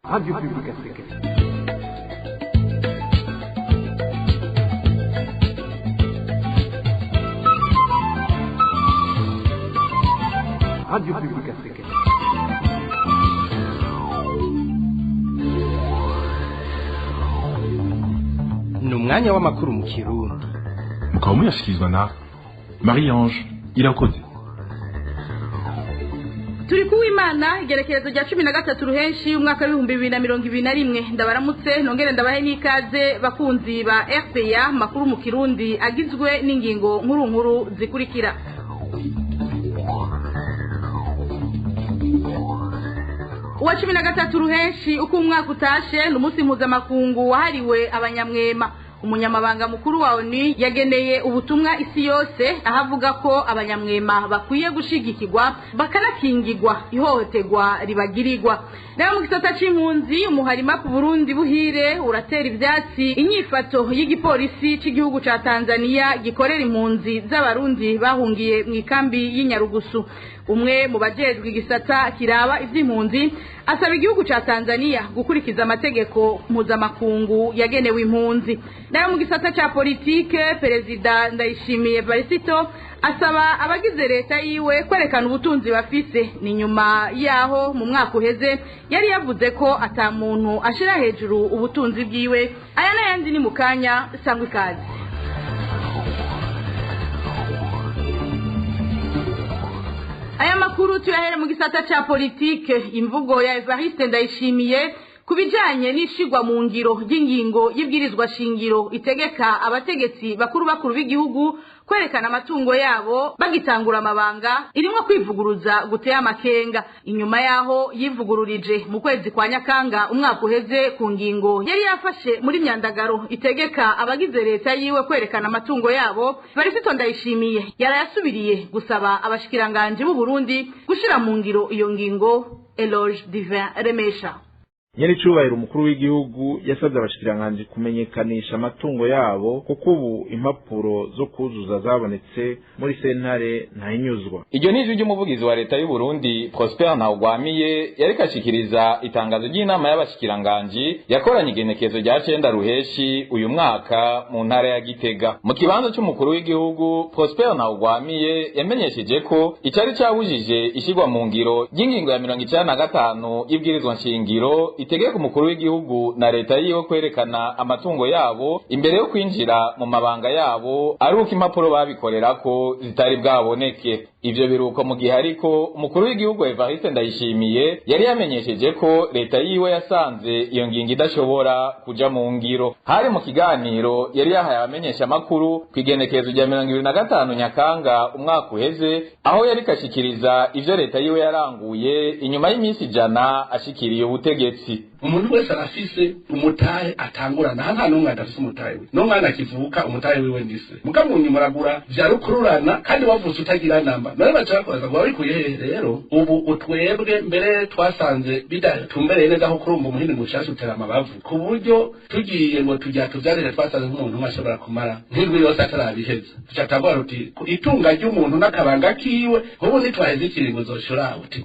Radio Publique Africaine. Radio Publique Africaine. Ni umwanya w'amakuru mu Kirundi. Mukaba muyashyikirizwa na Marie-Ange Irakoze. Turi kuwimana igerekerezo rya 13 ruhenshi umwaka wa 2021 ndabaramutse nongere ndabahe n'ikaze bakunzi ba RPA makuru mu Kirundi agizwe n'ingingo nkuru zikurikira. Uwa 13 ruhenshi uko umwaka utashe n'umunsi mpuzamakungu wahariwe abanyamwema. Umunyamabanga mukuru wa ONU yageneye ubutumwa isi yose ahavuga ko abanyamwema bakwiye gushigikirwa bakanakingirwa ihohoterwa ribagirirwa. Nayo mu gisata c'impunzi umuharima ku Burundi buhire uratera ivyatsi inyifato y'igipolisi c'igihugu ca Tanzania gikorera impunzi z'abarundi bahungiye mu ikambi y'Inyarugusu. Umwe mu bajejwe igisata kiraba ivy'impunzi asaba igihugu ca Tanzania gukurikiza amategeko mpuzamakungu yagenewe impunzi. Nayo mu gisata ca politike perezida Ndayishimiye Varisito asaba abagize leta yiwe kwerekana ubutunzi bafise. Ni nyuma yaho mu mwaka uheze yari yavuze ko ata muntu ashira hejuru ubutunzi bwiwe. Aya n'ayandi ni mukanya sangwa ikaze. Aya makuru tuyahere mu gisata ca politike imvugo ya Evariste Ndayishimiye kubijanye n'ishigwa mu ngiro y'ingingo y'ibwirizwa shingiro itegeka abategetsi bakuru b'igihugu kwerekana amatungo yabo bagitangura amabanga irimwo kwivuguruza guteye amakenga. Inyuma yaho yivugururije mu kwezi kwa Nyakanga umwaka uheze ku ngingo yari yafashe muri myandagaro itegeka abagize leta yiwe kwerekana amatungo yabo, Varisito Ndayishimiye yarayasubiriye gusaba abashikiranganje b'u Burundi gushira mu ngiro iyo ngingo. Eloge Divin Remesha Nyeri cubahiro umukuru w'igihugu yasabye abashikiranganje kumenyekanisha amatungo yabo kuko ubu impapuro zo kuzuza zabonetse muri sentare ntahinyuzwa. Iryo nijwi ry'umuvugizi wa leta y'u Burundi Prosper Ntawugwamiye yarikashikiriza itangazo ry'inama y'abashikiranganje yakoranye igenekezo rya 9 ruheshi uyu mwaka mu ntara ya Gitega. Mu kibanza cy'umukuru w'igihugu Prosper Ntawugwamiye yamenyesheje ko icari cyabujije ishigwa mu ngiro y'ingingo ya 95 y'ibwirizwa nshingiro itegeka umukuru w'igihugu na leta yiwe kwerekana amatungo yabo imbere yo kwinjira mu mabanga yabo ari uko impapuro babikorera ko zitari bwaboneke. Ivyo biruko mu gihe ariko umukuru w'igihugu Evariste Ndayishimiye yari yamenyesheje ko leta yiwe yasanze iyo ngingo idashobora kuja mu ngiro. Hari mu kiganiro yari yahaye abamenyesha makuru kwigenekezo rya 25 Nyakanga umwaka uheze aho yari kashikiriza ivyo leta yiwe yaranguye inyuma y'iminsi 100 ashikiriye ubutegetsi. Umuntu wese arafise umutahe atangurana nta numwe adafise umutahe we no mwana kivuka umutahe wiwe ndise mukamunyi muragura vyarukururana kandi wavutse utagira namba none bacakoza ngo abikuye rero ubu utwebwe mbere twasanze bidatumbereye neza aho kurumba umuhini mushasha utera amabavu ku buryo tugiye ngo tujya tuvyarire twasanze nk'umuntu ashobora kumara nk'indwi yose atarabiheza tucatangwa ruti itunga ry'umuntu n'akabanga kiwe ubu nitwaheze ikiringo zoshora uti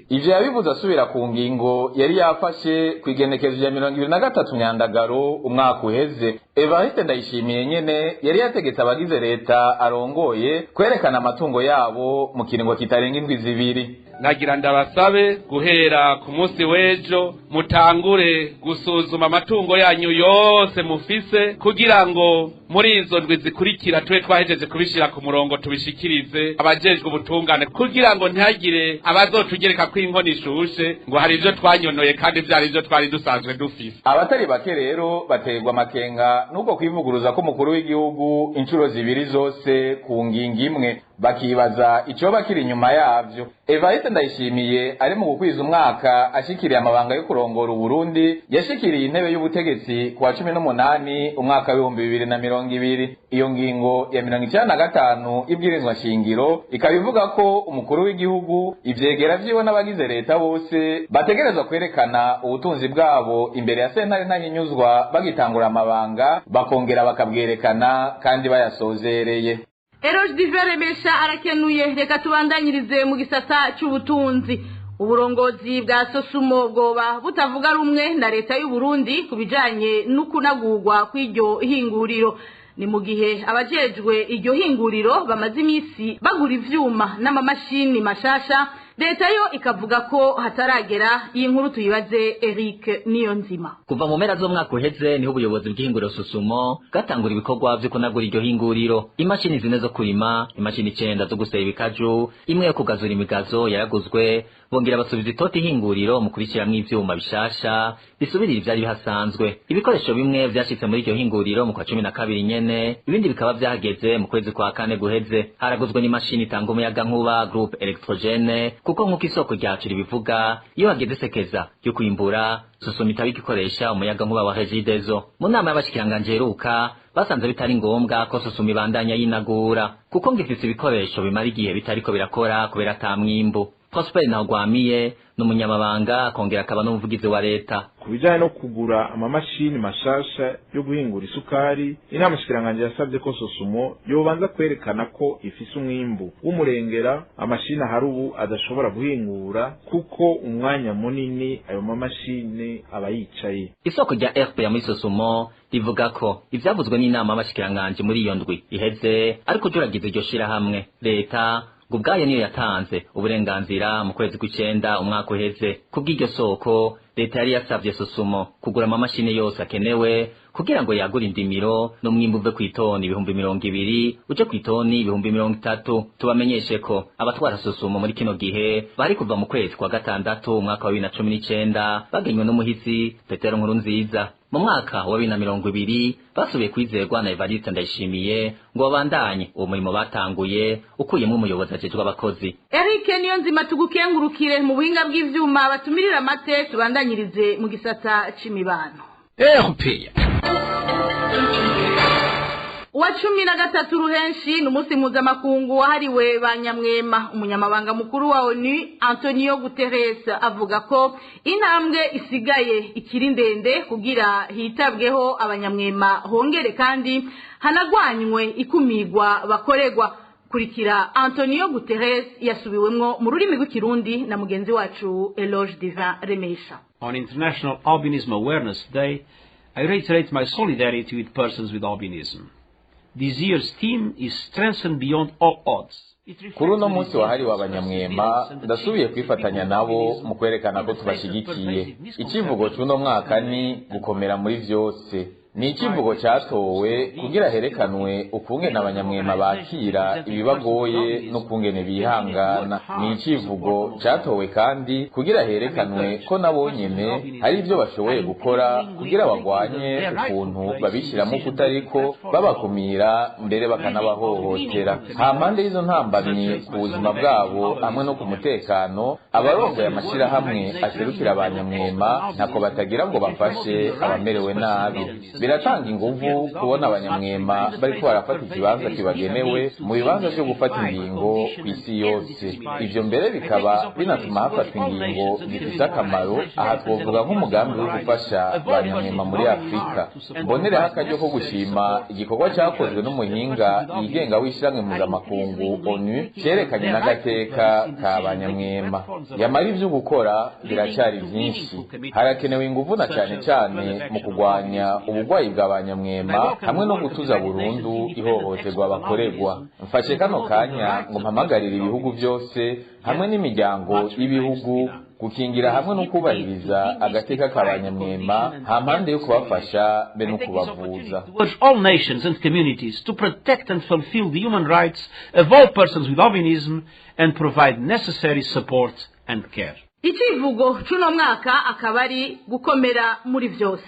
ivyo yabivuze asubira ku ngingo yari yafashe kwigenekezo rya 23 Myandagaro umwaka uheze. Evariste Ndayishimiye nyene yari yategetse abagize leta arongoye kwerekana amatungo yabo mu kiringo kitarenga indwi zibiri. Nagira ndabasabe guhera ku munsi w'ejo mutangure gusuzuma amatungo yanyu yose mufise kugira ngo muri izo ndwi zikurikira twe twahejeje kubishira ku murongo tubishikirize abajejwe ubutungane kugira ngo ntihagire abazotugereka ko inkoni ishushe ngo hari ivyo twanyonoye kandi vyari ivyo twari dusanzwe dufise. Abatari bake rero baterwa amakenga nuko kwivuguruza ko umukuru w'igihugu inshuro zibiri zose ku ngingo imwe bakibaza ico bakiri inyuma yavyo. Evariste Ndayishimiye ari mu gukwiza umwaka ashikiriye amabanga yo kurongora Burundi yashikiriye intebe y'ubutegetsi ku wa 18 umwaka wa 2020. Iyo ngingo ya 95 ibwirizwa shingiro ikabivuga ko umukuru w'igihugu ivyegera vyiwe n'abagize leta bose bategerezwa kwerekana ubutunzi bwabo imbere ya sentare ntahinyuzwa bagitangura amabanga bakongera bakabwerekana kandi bayasozereye. Eroge Divin Remesha arakenuye reka tubandanyirize mu gisata cy'ubutunzi. uburongozi bwa Sosumo bwoba butavuga rumwe na leta y'u Burundi kubijanye n'ukunagurwa kw'iryo hinguriro. Ni mu gihe abajejwe iryo hinguriro bamaze imisi bagura ivyuma n'amamashini mashasha, leta yo ikavuga ko hataragera. Iyi nkuru tuyibaze Eric Niyonzima. Kuva mu mpera z'umwaka uheze niho ubuyobozi bw'ihinguriro Sosumo bwatangura ibikorwa vyo kunagura iryo hinguriro. Imashini 4 zo kurima, imashini 9 zo guseba ibikaju, imwe yo kugazura imigazo yaraguzwe, bongera basubiza itoti hinguriro mu kubishiramwo ivyuma bishasha bisubirira ivyari bihasanzwe. Ibikoresho bimwe vyashitse muri iryo hinguriro mu kwa 12 nyene, ibindi bikaba vyahageze mu kwezi kwa 4 guheze. Haraguzwe n'imashini itanga umuyaga nkuba Groupe Electrogene, kuko nk'uko isoko ryacu ribivuga iyo hageze sekeza yo kwimbura Sosumo itabika ikoresha umuyaga nkuba wa Regideso. Mu nama y'abashikiranganje heruka basanze bitari ngombwa ko Sosumo ibandanya yinagura, kuko ngifise ibikoresho bimara igihe bitariko birakora kubera atamwimbu. Prosper Ntagwamiye n'umunyamabanga akongera akaba n'umuvugizi wa leta. Kubijanye no kugura amamashini mashasha yo guhingura isukari, inama shikiranganje yasabye ko Sosumo yobanza kwerekana ko ifise umwimbu w'umurengera amashini hari ubu adashobora guhingura, kuko umwanya munini ayo mamashini aba yicaye. Isoko rya RP ya muri Sosumo rivuga ko ivyavuzwe n'inama y'abashikiranganje muri iyo ndwi iheze ariko juragize iryo shira hamwe. Leta ubwayo niyo yatanze uburenganzira mu kwezi kw'icenda umwaka uheze. Kubw'iryo soko leta yari yasavye Sosumo kugura amamashini yose akenewe kugira ngo yagure indimiro n'umwimbu uve kw'itoni 200,000 uje kw'itoni 30,000. Tubamenyeshe ko abatwara Sosumo muri kino gihe bari kuva mu kwezi kwa gatandatu umwaka wa 2019 bagenywe n'umuhisi Petero Nkurunziza. Mu mwaka wa 2020 basubiye kwizerwa na Evariste Ndayishimiye ngo babandanye uwo murimo batanguye ukuyemo umuyobozi ajejwe abakozi. Eric Niyonzima tugukengurukire mu buhinga bw'ivyuma batumirira amate tubandanyirize mu gisata c'imibano. Wa 13 ruhenshi n'umunsi mpuzamakungu wahariwe banyamwema. Umunyamabanga mukuru wa ONU Antonio Guterres avuga ko intambwe isigaye ikiri ndende kugira hitabweho abanyamwema hongere kandi hanagwanywe ikumigwa bakoregwa. Kurikira Antonio Guterres yasubiwemwo mu rurimi rw'ikirundi na mugenzi wacu Eloge Divin Remesha. On International Albinism Awareness Day, I reiterate my solidarity with persons with albinism. This year's theme is strengthened beyond all odds. Kuri uno munsi wahariwe abanyamwema ndasubiye kwifatanya nabo mu kwerekana ko tubashigikiye. Ikivugo cy'uno mwaka ni gukomera muri vyose. Ni ikivugo cyatowe kugira herekanwe ukungene abanyamwema bakira ibibagoye no kungene bihangana. Ni ikivugo cyatowe kandi kugira herekanwe ko nabo nyene hari ibyo bashoboye gukora kugira bagwanye ukuntu babishiramo kutariko babakumira mbere bakanabahohotera. Hampande y'izo ntambamye ku buzima bwabo hamwe no ku mutekano, abarongoye amashirahamwe aserukira abanyamwema ntako batagira ngo bafashe abamerewe nabi. Biratanga inguvu kubona abanyamwema bariko barafata ikibanza kibagenewe mu bibanza byo gufata ingingo kw'isi yose. Ivyo mbere bikaba binatuma hafatwa ingingo zifite akamaro. Aha twovuga nk'umugambi wo gufasha abanyamwema muri Afrika. Mbonereho akaryo ko gushima igikorwa cyakozwe n'umuhinga yigenga w'ishyirahamwe mpuzamakungu ONU cyerekanye n'agateka ka banyamwema. Yamara ivyo gukora biracyari vyinshi. Harakenewe inguvu na cyane mu kugwanya ubugwayi bw'abanyamwema hamwe no gutuza burundu ihohoterwa bakoregwa. Mfashe kano kanya ngo mpamagarire ibihugu byose hamwe n'imiryango y'ibihugu gukingira hamwe no kubahiriza agateka k'abanyamwema hampande yo kubafasha be no kubavuza. All nations and communities to protect and fulfill the human rights of all persons with albinism and provide necessary support and care. Ikivugo c'uno mwaka akaba ari gukomera muri vyose.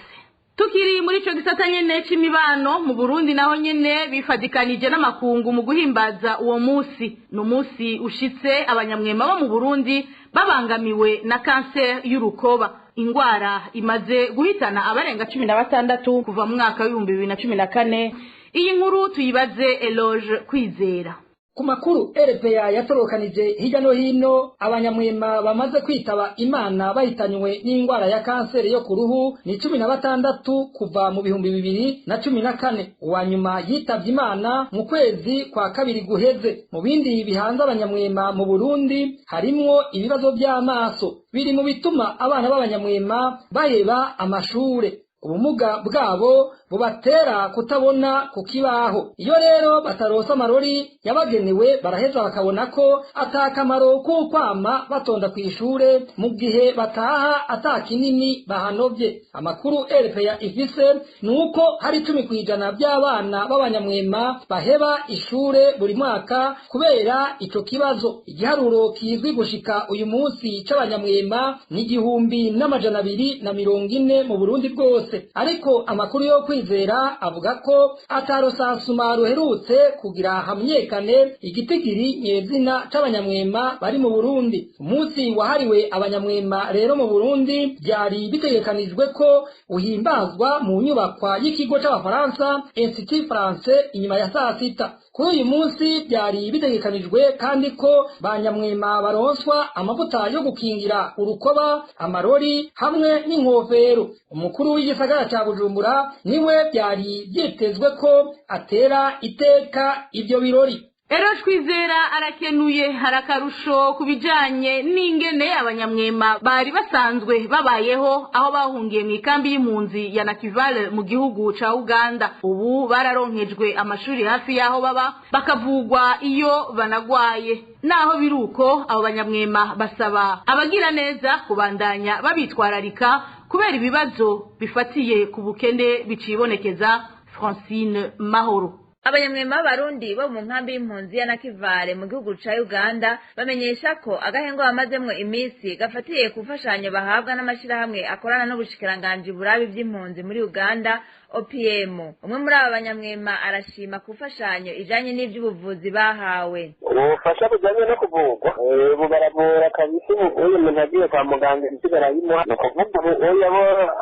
Tukiri muri ico gisata nyene c'imibano mu Burundi naho nyene bifadikanije n'amakungu mu guhimbaza uwo musi. No musi ushitse abanyamwema bo mu Burundi babangamiwe na cancer y'urukoba. Ingwara imaze guhitana abarenga 16 kuva mu mwaka wa 2014. Iyi nkuru tuyibaze Eloge Kwizera. Ku makuru RPA yatorokanije hirya no hino, abanyamwema bamaze kwitaba Imana bahitanywe n'ingwara ya kanseri yo ku ruhu ni 16 kuva mu 2014. Uwa nyuma yitavye Imana mu kwezi kwa kabiri guheze. Mu bindi bihanze abanyamwema mu Burundi harimwo ibibazo by'amaso, biri mu bituma abana b'abanyamwema baheba amashure. Ubumuga bwabo bubatera kutabona ku kibaho. Iyo rero batarosa amarori yabagenewe baraheza bakabona ko atakamaro ko kwama batonda kw'ishure mu gihe bataha atakinini bahanovye. Amakuru RPA ifise nuko hari 10% by'abana b'abanyamwema baheba ishure buri mwaka kubera ico kibazo. Igiharuro kizwi gushika uyu munsi c'abanyamwema ni 1240 mu Burundi bwose. Ariko amakuru yo kwizera avuga ko atarosansuma ruherutse kugira hamenyekane igitigiri nyezina c'abanyamwema bari mu Burundi. Umunsi wahariwe abanyamwema rero mu Burundi byari bitegekanijwe ko uhimbazwa mu nyubakwa y'ikigo c'abafaransa Institut Français inyuma ya saa sita. Kuri uyu munsi byari bitegekanijwe kandi ko banyamwema baronswa amavuta yo gukingira urukoba, amarori hamwe n'inkofero. Umukuru w'igisagara ca Bujumbura niwe byari byitezwe ko atera iteka ibyo birori. Erosh Kwizera arakenuye harakarusho kubijanye n'ingene abanyamwema bari basanzwe babayeho aho bahungiye mu ikambi y'impunzi ya Nakivale mu gihugu ca Uganda. Ubu bararonkejwe amashuri hafi yaho baba bakavugwa iyo banagwaye. Naho biruko abo banyamwema basaba abagira neza kubandanya babitwararika kubera ibibazo bifatiye ku bukene bicibonekeza. Francine Mahoro. Abanyamwema b'Abarundi bo mu nkambi y'impunzi ya Nakivale mu gihugu ca Uganda bamenyesha ko agahengo bamazemwo imisi gafatiye kufashanyo bahabwa n'amashirahamwe akorana n'ubushikiranganje burabi by'impunzi muri Uganda OPM. Umwe muri aba banyamwema arashima kufashanyo ijanye n'ivy'ubuvuzi bahawe. Ubufasha bujanye no kuvugwa bubarabura kabisa. Uyu muntu agiye kwa muganga isigara yimuha no kuvuga uyu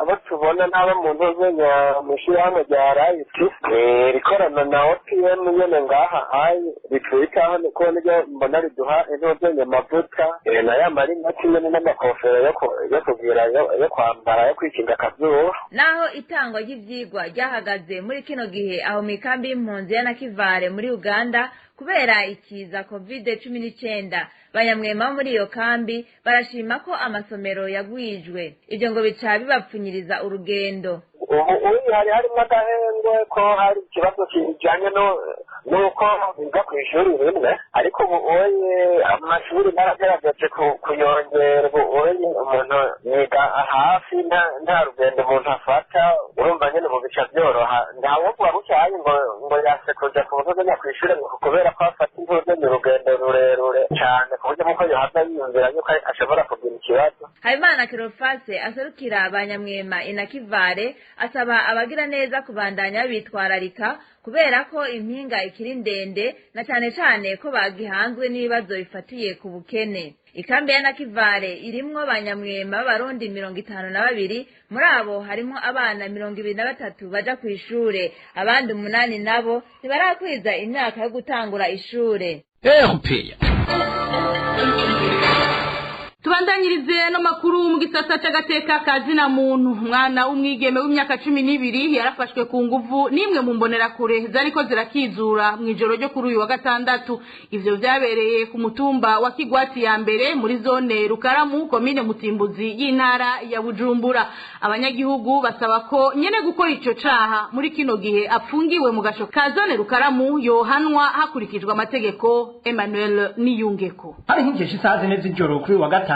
abo tubona n'abo mu ntozenya mushirahamwe rya Rayiti rikorana na OPM nyene ngaha ayi bitwitaho niko niryo mbona riduha intozenya amavuta na yamari nakimwe n'amakofero yo kugira yo kwambara yo kwikinga akazuba. Naho itangwa ry'ivyigwa ryahagaze muri kino gihe aho mu ikambi y'impunzi ya Nakivale muri Uganda kubera ikiza COVID-19, banyamwema muri iyo kambi barashima ko amasomero yagwijwe. Ibyo ngo bica bibapfunyiriza urugendo. Ubu harimo agahengwe ko hari ikibazo kijanye nuko biga ku ishuri rimwe, ariko ubuye amashuri naragerageje kuyongera. Ubuye umuntu yiga hafi nta rugendo umuntu afata, urumva nyene mu bica byoroha. Ntawo kuba bucyaye ngo yase kuja ku ntozenya ku ishuri kubera ko afata intozenya urugendo rurerure cyane ku buryo muko yohava yiyumvira yuko ashobora kugira ikibazo. Habimana Kirofase aserukira abanyamwema i Nakivale asaba abagira neza kubandanya bitwararika kubera ko impinga ikiri ndende na cyane ko bagihanzwe n'ibibazo bifatiye ku bukene. Ikambi ya Nakivale irimwo abanyamwema b'Abarundi 52, muri abo harimo abana 23 baja ku ishure, abandi 8 nabo ntibarakwiza imyaka yo gutangura ishure. Tubandanyirize no makuru mu gisata cy'agateka kazina muntu. Umwana w'umwigeme w'imyaka 12 yarafashwe ku nguvu nimwe mu mbonera kure zariko zirakizura mu ijoro ryo kuri uyu wa gatandatu. Ivyo vyabereye ku mutumba wa Kigwati ya mbere muri zone Rukaramu komine Mutimbuzi y'intara ya Bujumbura. Abanyagihugu basaba ko nyene gukora ico caha muri kino gihe apfungiwe mu gasho ka zone Rukaramu yohanwa hakurikijwe amategeko. Emmanuel Niyungeko. Hari nk'ingeshi isaha zine z'ijoro kuri wa gatandatu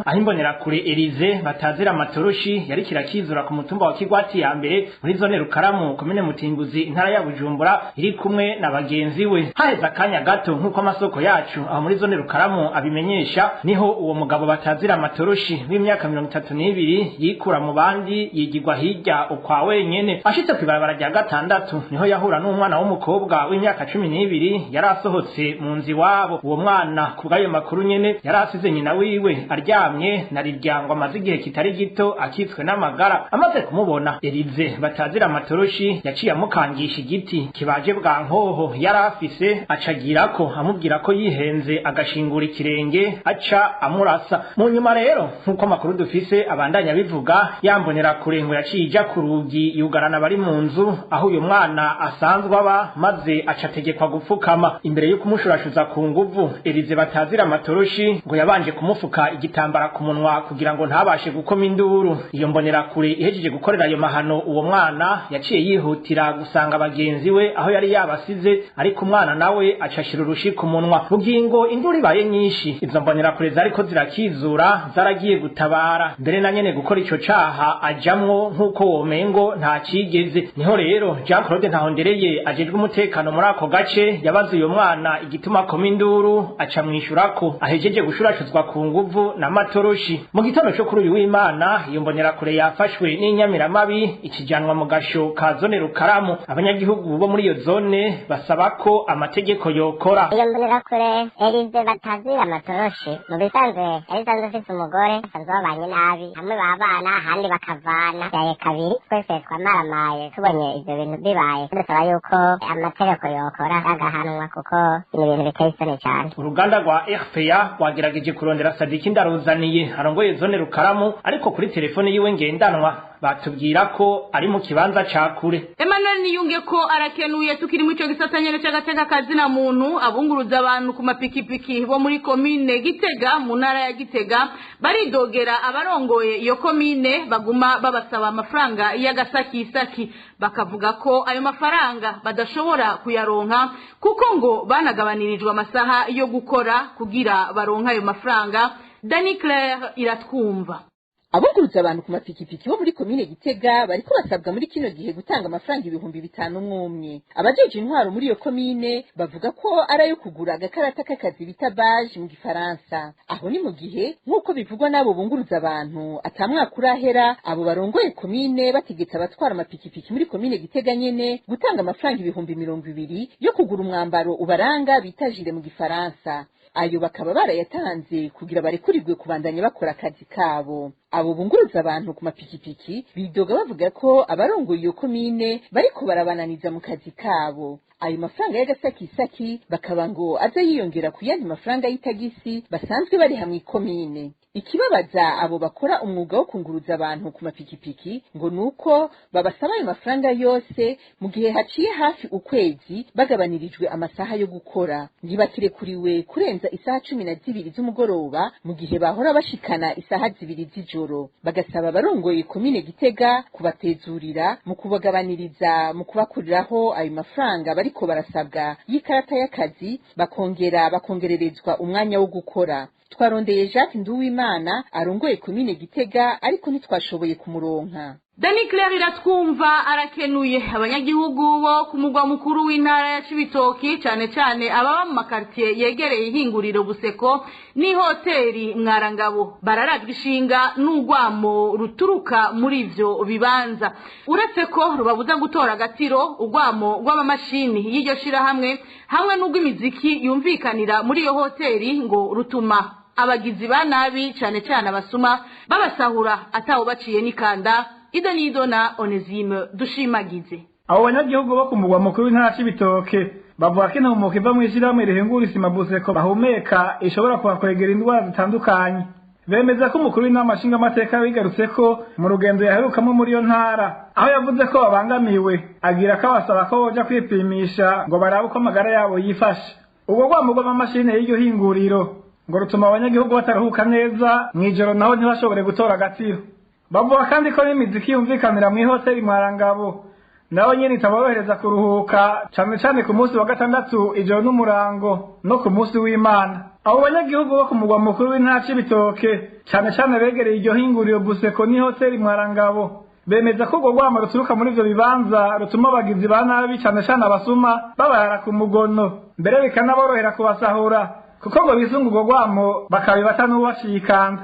aho imbonera kure Elize batazira amatoroshi yari kirakizura ku mutumba wa Kigwati ya mbere muri zone Rukaramu komine Mutimbuzi intara ya Bujumbura iri kumwe na bagenzi we. Haheza akanya gato nk'uko amasoko yacu aho muri zone Rukaramu abimenyesha, niho uwo mugabo batazira amatoroshi w'imyaka 32 yikura mu bandi yigirwa hirya ukwa wenyene. Ashitse kwibarabara rya gatandatu niho yahura n'umwana w'umukobwa w'imyaka 12 yari asohotse mu nzi wabo. Uwo mwana kubgayo makuru nyene yari asize nyina wiwe iwe aryamye na riryango amaze igihe kitari gito akitswe n'amagara. Amaze kumubona Elize batazira amatoroshi yaciye amukangisha igiti kibaje bwa nkoho yari afise, acagira ko amubwira ko yihenze agashingura ikirenge aca amurasa. Mu nyuma rero nk'uko amakuru dufise abandanya bivuga, yambonera kure ngo yaciye ija ku rugi yugarana bari mu nzu aho uyu mwana asanzwe aba, maze acategekwa gupfukama. Imbere yo kumushurashuza ku nguvu, Elize batazira amatoroshi ngo yabanje kumufuka igitambara ku munwa kugira ngo ntabashe gukoma induru. Iyo mbonera kure ihejeje gukorera ayo mahano uwo mwana yaciye yihutira gusanga bagenzi we aho yari yabasize, ariko umwana nawe acashira urushi ku munwa. Bugingo induru ibaye nyinshi, izo mbonera kure zariko zirakizura zaragiye gutabara, mbere na nyene gukora ico caha ajamwo nk'uko womengo nta cigeze. Niho rero Jean Claude Ntahondereye ajejwe umutekano muri ako gace yabaze uyo mwana igituma akoma induru, aca mwishura ko ahejeje gushurashuzwa ku nguvu na matoroshi. Mu gitondo cyo kuri uyu w'Imana iyo mbonera kure yafashwe n'inyamiramabi ikijanwa mu gasho ka zone Rukaramu. Abanyagihugu bo muri iyo zone basaba ko amategeko yokora. Iyo mbonera kure Elize batazira amatoroshi mu bisanzwe yarisanzwe afise umugore asanzwe babanye nabi, hamwe babana ahandi bakavana byaye kabiri. Twese twamaramaye tubonye ivyo bintu bibaye, dusaba yuko amategeko yokora agahanwa kuko ni ibintu biteye isoni cyane. Uruganda rwa RPA rwagerageje kurondera Sadiki Ndaruzaniye arongoye zone Rukaramu, ariko kuri telefone yiwe ngendanwa batubwira ko ari mu kibanza ca kure. Emmanuel Niyunge ko arakenuye tukiri mu ico gisata nyene c'agateka kazina muntu. Abunguruza abantu ku mapikipiki bo muri komine Gitega mu ntara ya Gitega baridogera abarongoye iyo komine baguma babasaba amafaranga y'agasakisaki, bakavuga ko ayo mafaranga badashobora kuyaronka kuko ngo banagabanirijwe amasaha yo gukora kugira baronka ayo mafaranga. Dani Claire iratwumva. Abunguruza abantu ku mapikipiki bo muri komine Gitega bariko basabwa muri kino gihe gutanga amafaranga 5,000 mwumwe. Abajeje intwaro muri iyo komine bavuga ko arayo kugura agakarata k'akazi bita badge mu gifaransa. Aho ni mu gihe nk'uko bivugwa n'abo bunguruza abantu atamwaka urahera abo barongoye komine bategetse abatwara amapikipiki muri komine Gitega nyene gutanga amafaranga 200,000 yo kugura umwambaro ubaranga bita jire mu gifaransa. Ayo bakaba barayatanze kugira barekurirwe kubandanya bakora akazi kabo. Abo bunguruza abantu ku mapikipiki bidoga bavuga ko abarongoye iyo komine bariko barabananiza mu kazi kabo. Ayo mafaranga y'agasakisaki bakaba ngo aza yiyongera ku yandi mafaranga y'itagisi basanzwe bari hamwe komine. Ikibabaza abo bakora umwuga wo kunguruza abantu ku mapikipiki ngo nuko babasaba ayo mafaranga yose mu gihe haciye hafi ukwezi bagabanirijwe amasaha yo gukora. Ntibakirekuriwe kurenza isaha 12 z'umugoroba mu gihe bahora bashikana isaha 2 z'ijoro. Bagasaba abarongoye komine Gitega kubatezurira mu kubagabaniriza mu kubakuriraho ayo mafaranga bariko barasabwa y'ikarata y'akazi, bakongererezwa umwanya wo gukora. Twarondeye Jacques Nduwimana arongoye komine Gitega ariko ntitwashoboye kumuronka. Dani Claire iratwumva arakenuye. Abanyagihugu bo ku mugwa mukuru w'intara ya Cibitoki cane cane ababa mu makartier yegereye ihinguriro Buseko ni hoteli Mwarangabo bararabwa ishinga n'ugwamo ruturuka muri ivyo bibanza. Uretse ko rubabuza gutora agatiro, ugwamo rw'amamashini y'iryo shira hamwe n'ugw'imiziki yumvikanira muri iyo hoteli ngo rutuma abagizi ba nabi cane cane abasuma babasahura ataho baciye n'ikanda. Idonido na Onesime Dushimagize. Abo banyagihugu bo ku mugwa mukuru w'intara Cibitoke bavuga ko intumuko iva mu ishyirahamwe rihingura isima Buseko bahumeka ishobora kubakwegera indwara zitandukanye. Bemeza ko umukuru w'inama nshingamateka bigarutse ko mu rugendo yaherukamo muri iyo ntara aho yavuze ko babangamiwe, agira ko abasaba ko boja kwipimisha ngo barabe uko amagara yabo yifashe. Ubwo rwamo rw'amamashini y'iryo hinguriro ngo rutuma abanyagihugu bataruhuka neza mw'ijoro naho ntibashobore gutora agatiro. Bavuga kandi ko n'imiziki yumvikanira mu hoteli Mwarangabo naho nyene itaborohereza kuruhuka cane cane ku munsi wa gatandatu ijoro n'umurango no ku munsi w'Imana. Abo banyagihugu bo ku mugwa mukuru w'intara Cibitoke cane cane begereye iryo hinguriro Buseko ni hoteli Mwarangabo bemeza ko urwo rwamo ruturuka muri ivyo bibanza rutuma abagizi ba nabi cane cane abasuma babarara ku mugono, mbere bikanaborohera kubasahura kuko ngo bisunga urwo rwamo bakabibata n'ubashikanda.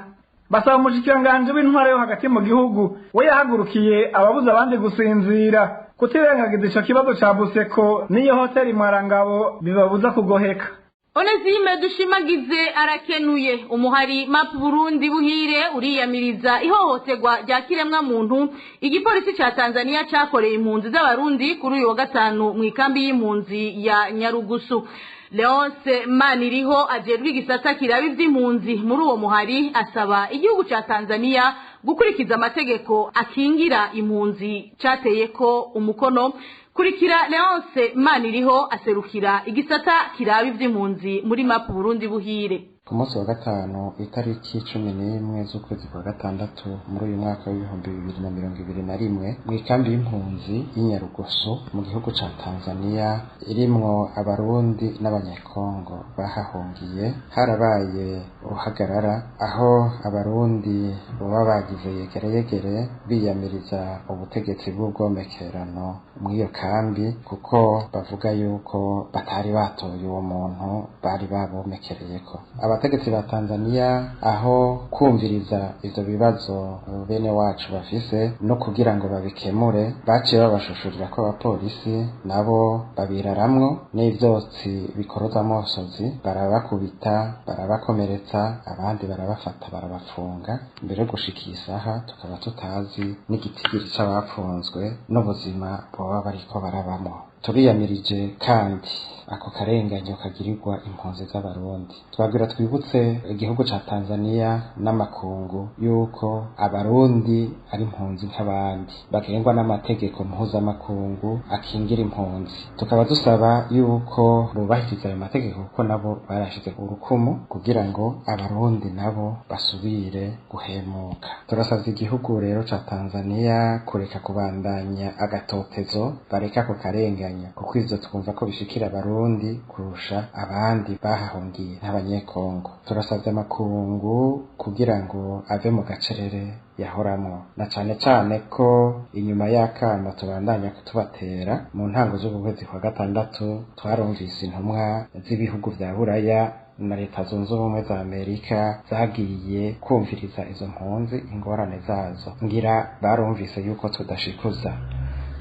Basaba umushikiranganji w'intwaro yo hagati mu gihugu we yahagurukiye ababuza abandi gusinzira kutirengagiza ico kibazo ca Buseko n'iyo hoteli Mwarangabo bibabuza kugoheka. Onezime dushimagize arakenuye umuhari map Burundi buhire uriyamiriza ihohoterwa rya kiremwa muntu igipolisi ca Tanzania cakoreye impunzi z'abarundi kuri uyu wa gatanu mu ikambi y'impunzi ya Nyarugusu. Leonce Maniriho ajerwe igisata kirabi vy'impunzi muri uwo muhari asaba igihugu ca Tanzania gukurikiza amategeko akingira impunzi cateyeko umukono. Kurikira Leonce Maniriho aserukira igisata kirabi vy'impunzi muri map Burundi buhire. Ku munsi wa gatanu itariki 11 z'ukwezi kwa gatandatu muri uyu mwaka w'ibihumbi 2021 mu ikambi y'impunzi y'Inyarugusu mu gihugu ca Tanzania irimwo abarundi n'abanyekongo bahahungiye harabaye uruhagarara aho abarundi baba bagize yegere biyamiriza ubutegetsi bw'ubwomekerano mw'iyo kambi kuko bavuga yuko batari batoye uwo muntu bari babomekereyeko. Abategetsi ba Tanzania aho kumviriza ivyo bibazo bene wacu bafise no kugira ngo babikemure baciye babashushurira ko abapolisi nabo babiraramwo n'ivyotsi bikoroza amosozi barabakubita barabakomeretsa abandi barabafata barabafunga mbere gushikisha tukaba tutazi n'igitigiri c'abapfunzwe n'ubuzima boba bariko barabamo. Turiyamirije kandi ako karenganyo kagirirwa impunzi z'abarundi. Twagira twibutse igihugu ca Tanzania n'amakungu yuko abarundi ari impunzi nk'abandi bagengwa n'amategeko mpuzamakungu akingira impunzi. Tukaba dusaba yuko bubahiriza ayo mategeko kuko nabo barashize urukumu kugira ngo abarundi nabo basubire guhemuka. Turasavye igihugu rero ca Tanzania kureka kubandanya agatotezo bareka ako karenganya kuko ivyo twumva ko bishikira abarundi kurusha abandi bahahungiye n'abanyekongo. Turasavye amakungu kugira ngo ave mu gacerere yahoramwo na cane cane ko inyuma y'akamo tubandanya kutubatera mu ntango z'ukwezi kwa gatandatu twarumvise intumwa z'ibihugu vya Buraya na leta zunze ubumwe za Amerika zagiye kumviriza izo mpunzi ingorane zazo ngira barumvise yuko tudashikuza.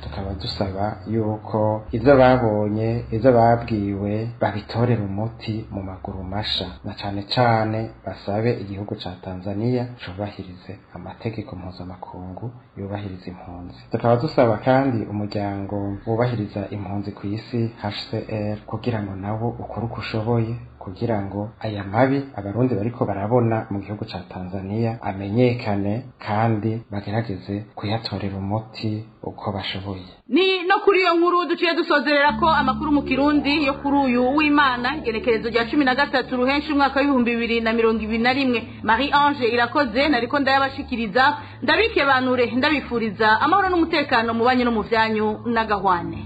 Tukaba dusaba yuko ivyo babonye ivyo babwiwe babitorera umuti mu maguru masha na cane cane basabe igihugu ca Tanzania cubahirize amategeko mpuzamakungu yubahiriza impunzi. Tukaba dusaba kandi umuryango wubahiriza impunzi ku isi HCR kugira ngo nawo ukore uko ushoboye kugira ngo aya mabi abarundi bariko barabona mu gihugu ca Tanzania amenyekane kandi bagerageze kuyatorera umuti uko bashoboye. Ni no kuri iyo nkuru duciye dusozerera ko amakuru mu Kirundi yo kuri uyu w'Imana igenekerezo rya 13 ruhenshi umwaka wa 2021. Marie Ange Irakoze nariko ndayabashikiriza ndabike banure ndabifuriza amahoro n'umutekano mu banyu no mu vyanyu n'agahwane.